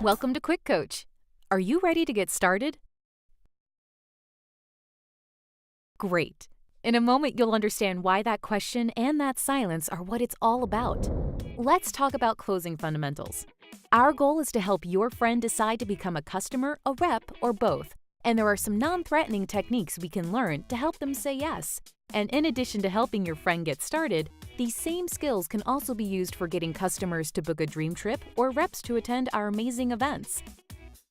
Welcome to Quick Coach. Are you ready to get started? Great. In a moment, you'll understand why that question and that silence are what it's all about. Let's talk about closing fundamentals. Our goal is to help your friend decide to become a customer, a rep, or both. And there are some non-threatening techniques we can learn to help them say yes. And in addition to helping your friend get started, these same skills can also be used for getting customers to book a dream trip or reps to attend our amazing events.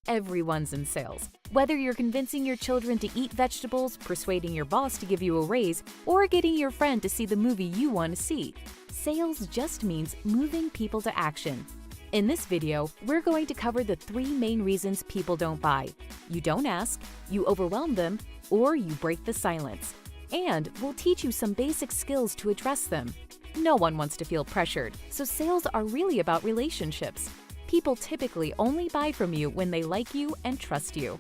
Everyone's in sales. Whether you're convincing your children to eat vegetables, persuading your boss to give you a raise, or getting your friend to see the movie you want to see, sales just means moving people to action. In this video, we're going to cover the 3 main reasons people don't buy. You don't ask, you overwhelm them, or you break the silence. And we'll teach you some basic skills to address them. No one wants to feel pressured, so sales are really about relationships. People typically only buy from you when they like you and trust you.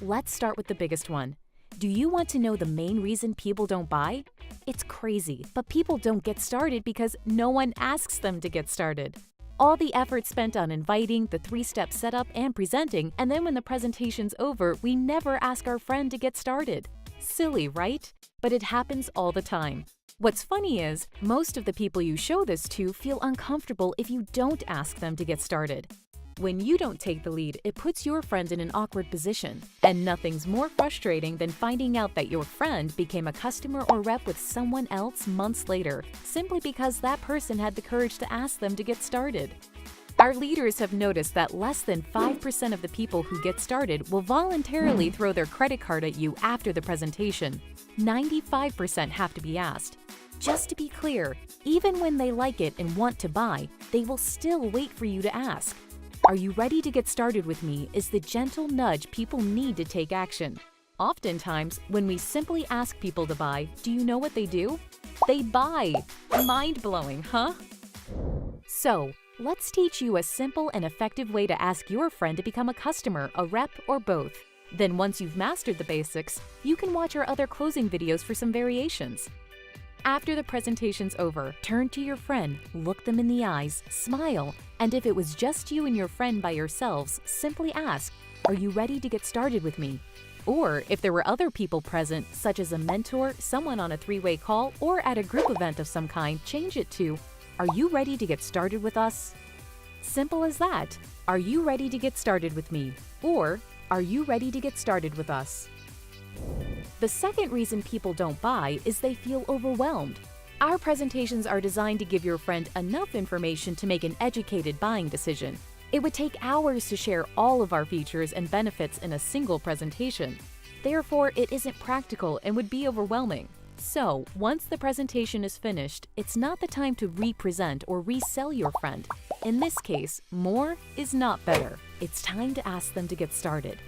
Let's start with the biggest one. Do you want to know the main reason people don't buy? It's crazy, but people don't get started because no one asks them to get started. All the effort spent on inviting, the 3-step setup, and presenting, and then when the presentation's over, we never ask our friend to get started. Silly, right? But it happens all the time. What's funny is, most of the people you show this to feel uncomfortable if you don't ask them to get started. When you don't take the lead, it puts your friend in an awkward position. And nothing's more frustrating than finding out that your friend became a customer or rep with someone else months later, simply because that person had the courage to ask them to get started. Our leaders have noticed that less than 5% of the people who get started will voluntarily throw their credit card at you after the presentation. 95% have to be asked. Just to be clear, even when they like it and want to buy, they will still wait for you to ask. Are you ready to get started with me is the gentle nudge people need to take action. Oftentimes, when we simply ask people to buy, do you know what they do? They buy! Mind-blowing, huh? So, let's teach you a simple and effective way to ask your friend to become a customer, a rep, or both. Then once you've mastered the basics, you can watch our other closing videos for some variations. After the presentation's over, turn to your friend, look them in the eyes, smile, and if it was just you and your friend by yourselves, simply ask, "Are you ready to get started with me?" Or if there were other people present, such as a mentor, someone on a 3-way call, or at a group event of some kind, change it to, "Are you ready to get started with us?" Simple as that. Are you ready to get started with me? Or, are you ready to get started with us? The second reason people don't buy is they feel overwhelmed. Our presentations are designed to give your friend enough information to make an educated buying decision. It would take hours to share all of our features and benefits in a single presentation. Therefore, it isn't practical and would be overwhelming. So, once the presentation is finished, it's not the time to re-present or resell your friend. In this case, more is not better. It's time to ask them to get started.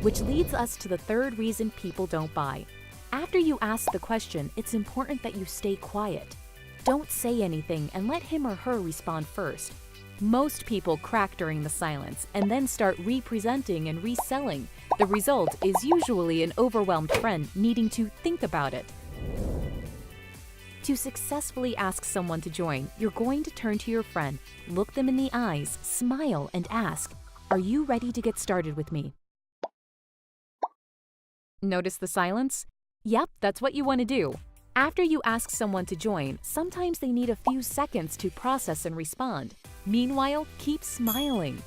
Which leads us to the third reason people don't buy. After you ask the question, it's important that you stay quiet. Don't say anything and let him or her respond first. Most people crack during the silence and then start re-presenting and reselling. The result is usually an overwhelmed friend needing to think about it. To successfully ask someone to join, you're going to turn to your friend, look them in the eyes, smile, and ask, "Are you ready to get started with me?" Notice the silence? Yep, that's what you want to do. After you ask someone to join, sometimes they need a few seconds to process and respond. Meanwhile, keep smiling.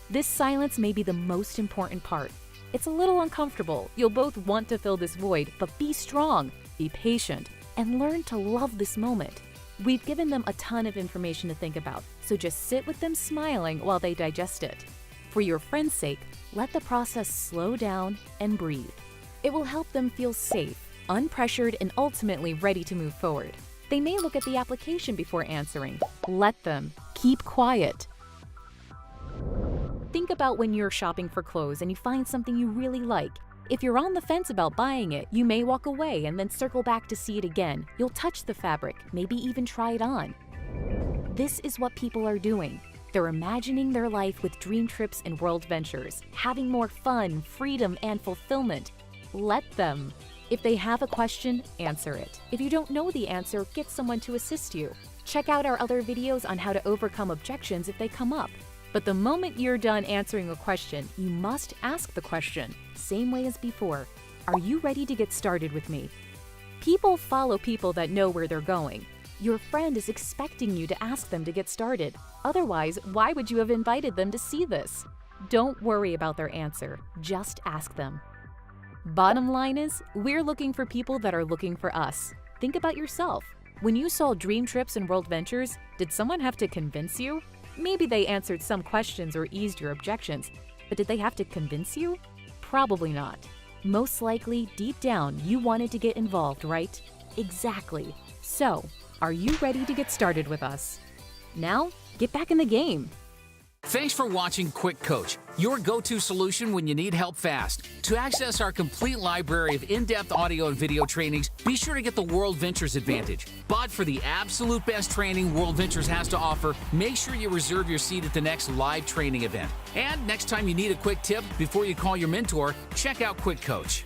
This silence may be the most important part. It's a little uncomfortable. You'll both want to fill this void, but be strong, be patient, and learn to love this moment. We've given them a ton of information to think about, so just sit with them smiling while they digest it. For your friend's sake, let the process slow down and breathe. It will help them feel safe, unpressured, and ultimately ready to move forward. They may look at the application before answering. Let them. Keep quiet. Think about when you're shopping for clothes and you find something you really like. If you're on the fence about buying it, you may walk away and then circle back to see it again. You'll touch the fabric, maybe even try it on. This is what people are doing. They're imagining their life with dream trips and world ventures, having more fun, freedom, and fulfillment. Let them. If they have a question, answer it. If you don't know the answer, get someone to assist you. Check out our other videos on how to overcome objections if they come up. But the moment you're done answering a question, you must ask the question, same way as before. Are you ready to get started with me? People follow people that know where they're going. Your friend is expecting you to ask them to get started. Otherwise, why would you have invited them to see this? Don't worry about their answer, just ask them. Bottom line is, we're looking for people that are looking for us. Think about yourself. When you saw Dream Trips and World Ventures, did someone have to convince you? Maybe they answered some questions or eased your objections, but did they have to convince you? Probably not. Most likely, deep down, you wanted to get involved, right? Exactly. So, are you ready to get started with us? Now, get back in the game. Thanks for watching Quick Coach, your go-to solution when you need help fast. To access our complete library of in-depth audio and video trainings, be sure to get the World Ventures Advantage. But for the absolute best training World Ventures has to offer, make sure you reserve your seat at the next live training event. And next time you need a quick tip before you call your mentor, check out Quick Coach.